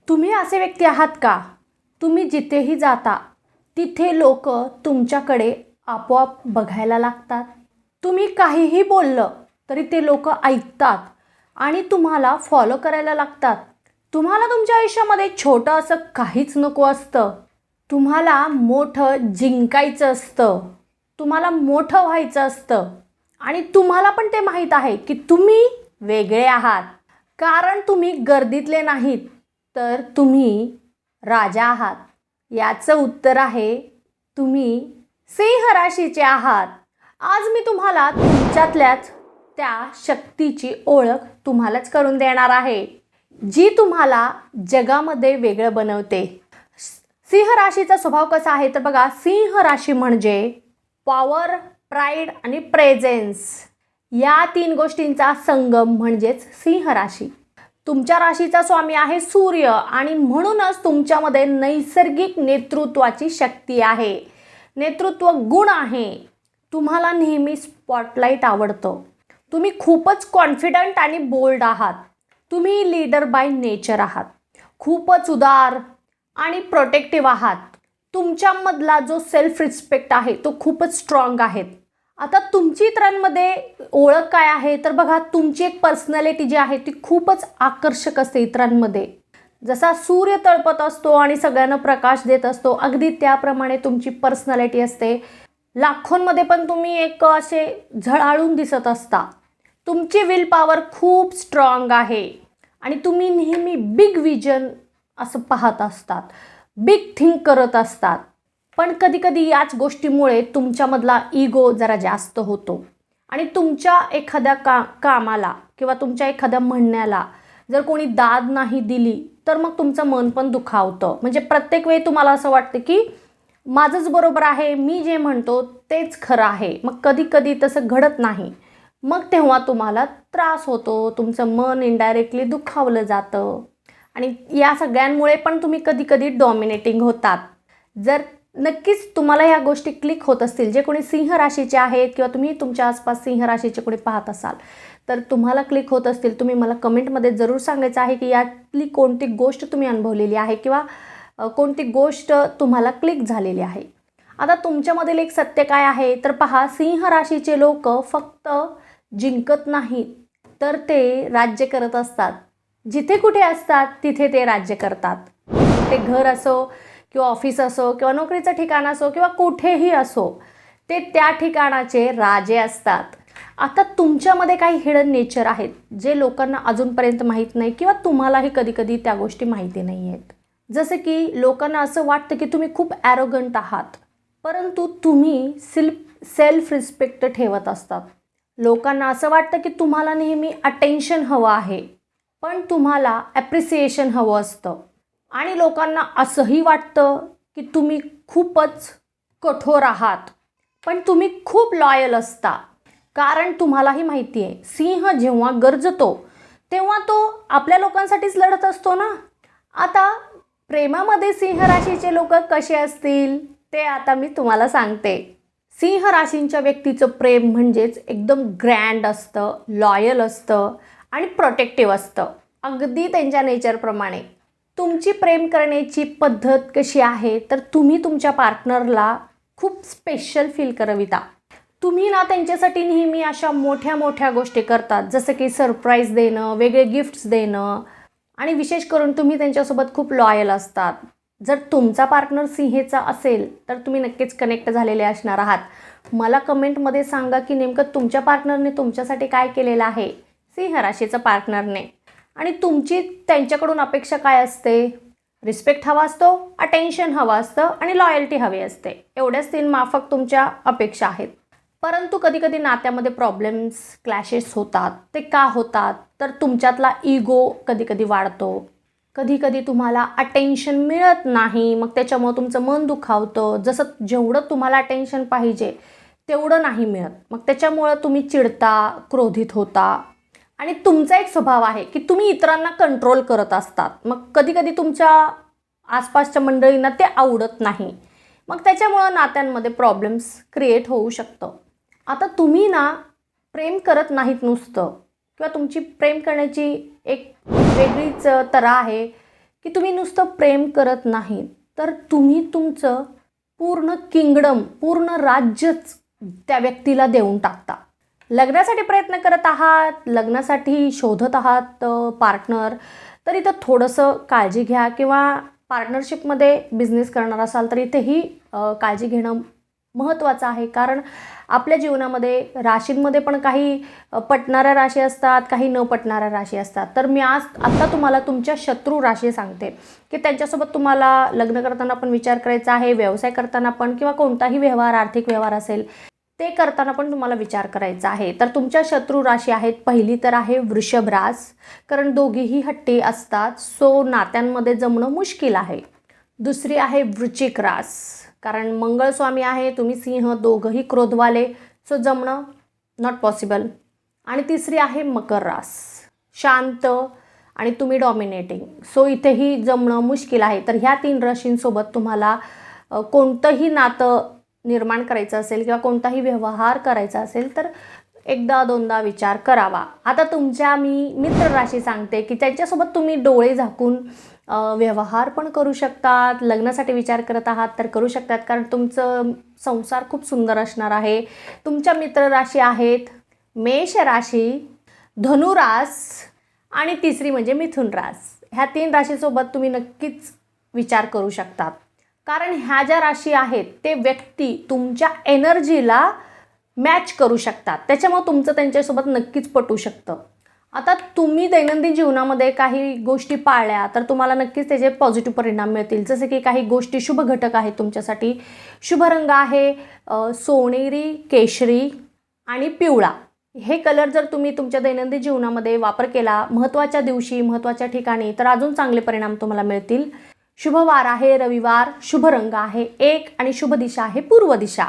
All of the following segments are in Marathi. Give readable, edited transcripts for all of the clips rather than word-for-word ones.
तुम्ही असे व्यक्ती आहात का? तुम्ही जिथेही जाता तिथे लोक तुमच्याकडे आपोआप बघायला लागतात. तुम्ही काहीही बोललं तरी ते लोक ऐकतात आणि तुम्हाला फॉलो करायला लागतात. तुम्हाला तुमच्या आयुष्यामध्ये छोटं असं काहीच नको असतं. तुम्हाला मोठं जिंकायचं असतं. तुम्हाला मोठं व्हायचं असतं आणि तुम्हाला पण ते माहीत आहे की तुम्ही वेगळे आहात. कारण तुम्ही गर्दीतले नाहीत, तर तुम्ही राजा आहात. याचं उत्तर आहे तुम्ही सिंह राशीचे आहात. आज मी तुम्हाला तुमच्यातल्याच त्या शक्तीची ओळख तुम्हालाच करून देणार आहे, जी तुम्हाला जगामध्ये वेगळं बनवते. सिंह राशीचा स्वभाव कसा आहे तर बघा, सिंह राशी म्हणजे पॉवर, प्राईड आणि प्रेझेन्स या 3 गोष्टींचा संगम म्हणजेच सिंह राशी. तुमच्या राशीचा स्वामी आहे सूर्य आणि म्हणूनच तुमच्यामध्ये नैसर्गिक नेतृत्वाची शक्ती आहे. नेतृत्व गुण आहे. तुम्हाला नेहमी स्पॉटलाईट आवडतं. तुम्ही खूपच कॉन्फिडंट आणि बोल्ड आहात. तुम्ही लीडर बाय नेचर आहात. खूपच उदार आणि प्रोटेक्टिव्ह आहात. तुमच्यामधला जो सेल्फ रिस्पेक्ट आहे तो खूपच स्ट्रॉंग आहे. आता तुमची इतरांमध्ये ओळख काय आहे तर बघा, तुमची एक पर्सनॅलिटी जी आहे ती खूपच आकर्षक असते इतरांमध्ये. जसा सूर्य तळपत असतो आणि सगळ्यांना प्रकाश देत असतो, अगदी त्याप्रमाणे तुमची पर्सनॅलिटी असते. लाखोंमध्ये पण तुम्ही एक असे झळाळून दिसत असता. तुमची विल पॉवर खूप स्ट्रॉंग आहे आणि तुम्ही नेहमी बिग विजन असं पाहत असतात, बिग थिंक करत असतात. पण कधीकधी याच गोष्टीमुळे तुमच्यामधला इगो जरा जास्त होतो आणि तुमच्या एखाद्या कामाला किंवा तुमच्या एखाद्या म्हणण्याला जर कोणी दाद नाही दिली तर मग तुमचं मन पण दुखावतं. म्हणजे प्रत्येक वेळी तुम्हाला असं वाटतं की माझंच बरोबर आहे, मी जे म्हणतो तेच खरं आहे. मग कधी कधी तसं घडत नाही. मग तेव्हा तुम्हाला त्रास होतो. तुमचं मन इनडायरेक्टली दुखावलं जातं आणि या सगळ्यांमुळे पण तुम्ही कधी कधी डॉमिनेटिंग होतात. जर नक्कीच तुम्हाला या गोष्टी क्लिक होत असतील, जे कोणी सिंह राशीचे आहेत किंवा तुम्ही तुमच्या आसपास सिंह राशीचे कोणी पाहत असाल तर तुम्हाला क्लिक होत असतील, तुम्ही मला कमेंटमध्ये जरूर सांगायचं आहे की यातली कोणती गोष्ट तुम्ही अनुभवलेली आहे किंवा कोणती गोष्ट तुम्हाला क्लिक झालेली आहे. आता तुमच्यामधील एक सत्य काय आहे तर पहा, सिंह राशीचे लोक फक्त जिंकत नाहीत तर ते राज्य करत असतात. जिथे कुठे असतात तिथे ते राज्य करतात. ते घर असो किंवा ऑफिस असो किंवा नोकरीचं ठिकाण असो किंवा कुठेही असो, ते त्या ठिकाणाचे राजे असतात. आता तुमच्यामध्ये काही हिडन नेचर आहेत जे लोकांना अजूनपर्यंत माहीत नाही किंवा तुम्हालाही कधी कधी त्या गोष्टी माहिती नाही आहेत. जसं की लोकांना असं वाटतं की तुम्ही खूप ॲरोगंट आहात, परंतु तुम्ही सेल्फ रिस्पेक्ट ठेवत असतात. लोकांना असं वाटतं की तुम्हाला नेहमी अटेन्शन हवं आहे, पण तुम्हाला ॲप्रिसिएशन हवं असतं. आणि लोकांना असंही वाटतं की तुम्ही खूपच कठोर आहात, पण तुम्ही खूप लॉयल असता. कारण तुम्हालाही माहिती आहे, सिंह जेव्हा गरजतो तेव्हा तो आपल्या लोकांसाठीच लढत असतो ना. आता प्रेमामध्ये सिंह राशीचे लोक कसे असतील ते आता मी तुम्हाला सांगते. सिंह राशींच्या व्यक्तीचं प्रेम म्हणजेच एकदम ग्रँड असतं, लॉयल असतं आणि प्रोटेक्टिव्ह असतं, अगदी त्यांच्या नेचरप्रमाणे. तुमची प्रेम करण्याची पद्धत कशी आहे तर तुम्ही तुमच्या पार्टनरला खूप स्पेशल फील करविता. तुम्ही ना त्यांच्यासाठी नेहमी अशा मोठ्या मोठ्या गोष्टी करतात, जसं की सरप्राईज देणं, वेगळे गिफ्ट्स देणं आणि विशेष करून तुम्ही त्यांच्यासोबत खूप लॉयल असतात. जर तुमचा पार्टनर सिंहेचा असेल तर तुम्ही नक्कीच कनेक्ट झालेले असणार आहात. मला कमेंटमध्ये सांगा की नेमकं तुमच्या पार्टनरने तुमच्यासाठी काय केलेलं आहे, सिंह राशीचं पार्टनरने. आणि तुमची त्यांच्याकडून अपेक्षा काय असते? रिस्पेक्ट हवा असतो, अटेन्शन हवं असतं आणि लॉयल्टी हवी असते. एवढ्याच 3 माफक तुमच्या अपेक्षा आहेत. परंतु कधी कधी नात्यामध्ये प्रॉब्लेम्स, क्लॅशेस होतात. ते का होतात तर तुमच्यातला इगो कधी कधी वाढतो. कधी कधी तुम्हाला अटेन्शन मिळत नाही, मग त्याच्यामुळे तुमचं मन दुखावतं. जसं जेवढं तुम्हाला अटेन्शन पाहिजे तेवढं नाही मिळत, मग त्याच्यामुळं तुम्ही चिडता, क्रोधित होता. आणि तुमचा एक स्वभाव आहे की तुम्ही इतरांना कंट्रोल करत असतात. मग कधी कधी तुमच्या आसपासच्या मंडळींना ते आवडत नाही, मग त्याच्यामुळं नात्यांमध्ये प्रॉब्लेम्स क्रिएट होऊ शकतं. आता तुम्ही ना प्रेम करत नाहीत नुसतं, किंवा तुमची प्रेम करण्याची एक वेगळीच तऱ्हा आहे की तुम्ही नुसतं प्रेम करत नाही, तर तुम्ही तुमचं पूर्ण किंगडम, पूर्ण राज्यच त्या व्यक्तीला देऊन टाकता. लग्नासाठी प्रयत्न करत आहात, लग्नासाठी शोधत आहात पार्टनर, तर इथं थोडंसं काळजी घ्या. किंवा पार्टनरशिपमध्ये बिझनेस करणार असाल तर इथेही काळजी घेणं महत्त्वाचं आहे. कारण आपल्या जीवनामध्ये राशींमध्ये पण काही पटणाऱ्या राशी असतात, काही न पटणाऱ्या राशी असतात. तर मी आत्ता तुम्हाला तुमच्या शत्रू राशी सांगते की त्यांच्यासोबत तुम्हाला लग्न करताना पण विचार करायचा आहे, व्यवसाय करताना पण, किंवा कोणताही व्यवहार, आर्थिक व्यवहार असेल ते करताना पण तुम्हाला विचार करायचा आहे. तर तुमच्या शत्रू राशी आहेत, पहिली तर आहे वृषभ रास, कारण दोघीही हट्टी असतात, सो नात्यांमध्ये जमणं मुश्किल आहे. दुसरी आहे वृश्चिक रास, कारण मंगळ स्वामी आहे, तुम्ही सिंह, दोघंही क्रोधवाले, सो जमणं नॉट पॉसिबल. आणि तिसरी आहे मकर रास, शांत आणि तुम्ही डॉमिनेटिंग, सो इथेही जमणं मुश्किल आहे. तर ह्या 3 राशींसोबत तुम्हाला कोणतंही नातं निर्माण करायचं असेल किंवा कोणताही व्यवहार करायचा असेल तर एकदा दोनदा विचार करावा. आता तुमच्या मी मित्र राशी सांगते की त्यांच्यासोबत तुम्ही डोळे झाकून व्यवहार पण करू शकतात. लग्नासाठी विचार करत आहात तर करू शकतात, कारण तुमचं संसार खूप सुंदर असणार आहे. तुमच्या मित्र राशी आहेत मेष राशी, धनुरास आणि तिसरी म्हणजे मिथुन रास. ह्या 3 राशीसोबत तुम्ही नक्कीच विचार करू शकतात, कारण ह्या ज्या राशी आहेत ते व्यक्ती तुमच्या एनर्जीला मॅच करू शकतात, त्याच्यामुळे तुमचं त्यांच्यासोबत नक्कीच पटू शकतं. आता तुम्ही दैनंदिन जीवनामध्ये काही गोष्टी पाळल्या तर तुम्हाला नक्कीच त्याचे पॉझिटिव्ह परिणाम मिळतील. जसे की काही गोष्टी शुभ घटक आहेत तुमच्यासाठी. शुभ रंग आहे सोनेरी, केशरी आणि पिवळा. हे कलर जर तुम्ही तुमच्या दैनंदिन जीवनामध्ये वापर केला महत्त्वाच्या दिवशी, महत्त्वाच्या ठिकाणी, तर अजून चांगले परिणाम तुम्हाला मिळतील. शुभ वार आहे रविवार, शुभ रंग आहे 1 आणि शुभ दिशा आहे पूर्व दिशा.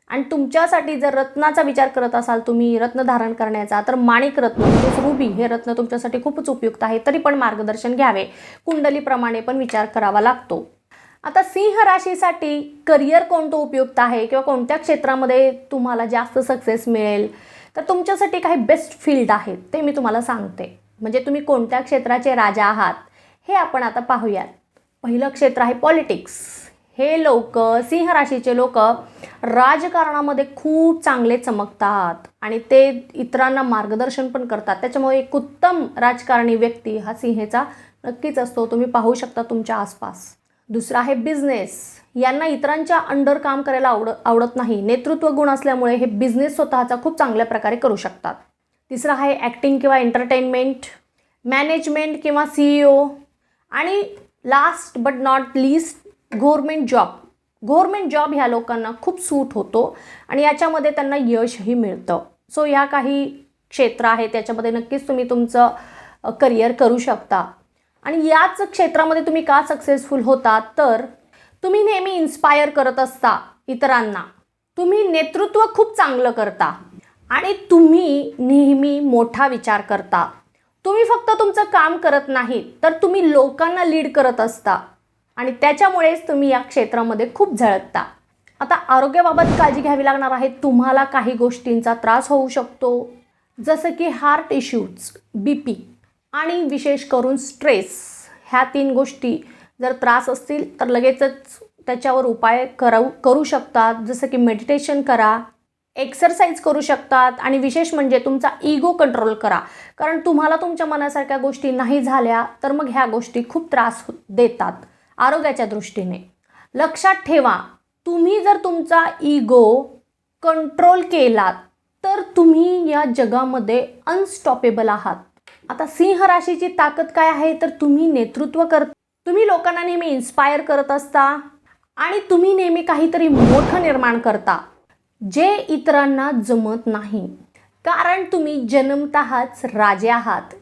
आणि तुमच्यासाठी जर रत्नाचा विचार करत असाल तुम्ही रत्न धारण करण्याचा, तर माणिक रत्न म्हणजेच रुबी हे रत्न तुमच्यासाठी खूपच उपयुक्त आहे. तरी पण मार्गदर्शन घ्यावे, कुंडलीप्रमाणे पण विचार करावा लागतो. आता सिंह राशीसाठी करिअर कोणतं उपयुक्त आहे किंवा कोणत्या क्षेत्रामध्ये तुम्हाला जास्त सक्सेस मिळेल, तर तुमच्यासाठी काही बेस्ट फील्ड आहेत ते मी तुम्हाला सांगते. म्हणजे तुम्ही कोणत्या क्षेत्राचे राजा आहात हे आपण आता पाहूयात. पहिलं क्षेत्र आहे पॉलिटिक्स. हे लोक, सिंह राशीचे लोक राजकारणामध्ये खूप चांगले चमकतात आणि ते इतरांना मार्गदर्शन पण करतात. त्याच्यामुळे एक उत्तम राजकारणी व्यक्ती हा सिंहेचा नक्कीच असतो, तुम्ही पाहू शकता तुमच्या आसपास. दुसरा आहे बिझनेस. यांना इतरांच्या अंडर काम करायला आवडत नाही. नेतृत्व गुण असल्यामुळे हे बिझनेस स्वतःचा खूप चांगल्या प्रकारे करू शकतात. तिसरा आहे ॲक्टिंग किंवा एंटरटेनमेंट, मॅनेजमेंट किंवा CEO, आणि last but not list government job. Government job ह्या लोकांना खूप सूट होतो आणि याच्यामध्ये त्यांना यशही मिळतं. सो ह्या काही क्षेत्र आहेत त्याच्यामध्ये नक्कीच तुम्ही तुमचं करिअर करू शकता. आणि याच क्षेत्रामध्ये तुम्ही का सक्सेसफुल होता, तर तुम्ही नेहमी इन्स्पायर करत असता इतरांना, तुम्ही नेतृत्व खूप चांगलं करता आणि तुम्ही नेहमी मोठा विचार करता. तुम्ही फक्त तुमचं काम करत नाही तर तुम्ही लोकांना लीड करत असता आणि त्याच्यामुळेच तुम्ही या क्षेत्रामध्ये खूप झळकता. आता आरोग्याबाबत काळजी घ्यावी लागणार आहे. तुम्हाला काही गोष्टींचा त्रास होऊ शकतो, जसं की हार्ट इश्यूज, BP आणि विशेष करून स्ट्रेस. ह्या 3 गोष्टी जर त्रास असतील तर लगेचच त्याच्यावर उपाय करू शकतात. जसं की मेडिटेशन करा, एक्सरसाइज करू शकतात आणि विशेष म्हणजे तुमचा इगो कंट्रोल करा. कारण तुम्हाला तुमच्या मनासारख्या गोष्टी नाही झाल्या तर मग ह्या गोष्टी खूप त्रास देतात आरोग्याच्या दृष्टीने. लक्षात ठेवा, तुम्ही जर तुमचा इगो कंट्रोल केलात तर तुम्ही या जगामध्ये अनस्टॉपेबल आहात. आता सिंह राशीची ताकद काय आहे, तर तुम्ही नेतृत्व तुम्ही लोकांना नेहमी इन्स्पायर करत असता आणि तुम्ही नेहमी काहीतरी मोठं निर्माण करता जे इतरांना जमत नाही. कारण तुम्ही जन्मतःच राजे आहात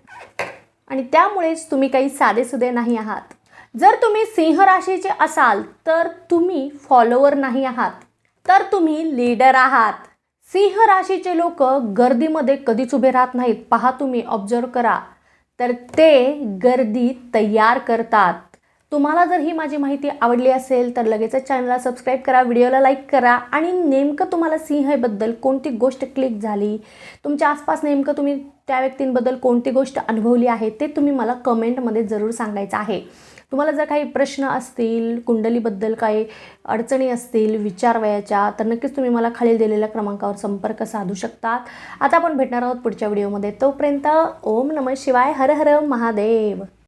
आणि त्यामुळेच तुम्ही काही साधेसुधे नाही आहात. जर तुम्ही सिंह राशीचे असाल तर तुम्ही फॉलोवर नाही आहात, तर तुम्ही लीडर आहात. सिंह राशीचे लोक गर्दीमध्ये कधीच उभे राहत नाहीत. पहा, तुम्ही ऑब्झर्व करा, तर ते गर्दी तयार करतात. तुम्हाला जर ही माझी माहिती आवडली असेल तर लगेचच चॅनलला सबस्क्राईब करा, व्हिडिओला लाईक करा आणि नेमकं तुम्हाला सिंहबद्दल कोणती गोष्ट क्लिक झाली, तुमच्या आसपास नेमकं तुम्ही त्या व्यक्तींबद्दल कोणती गोष्ट अनुभवली आहे ते तुम्ही मला कमेंटमध्ये जरूर सांगायचं आहे. तुम्हाला जर काही प्रश्न असतील, कुंडलीबद्दल काही अडचणी असतील विचारावयाच्या, तर नक्कीच तुम्ही मला खालील दिलेल्या क्रमांकावर संपर्क साधू शकतात. आता आपण भेटणार आहोत पुढच्या व्हिडिओमध्ये. तोपर्यंत ओम नमः शिवाय, हर हर महादेव.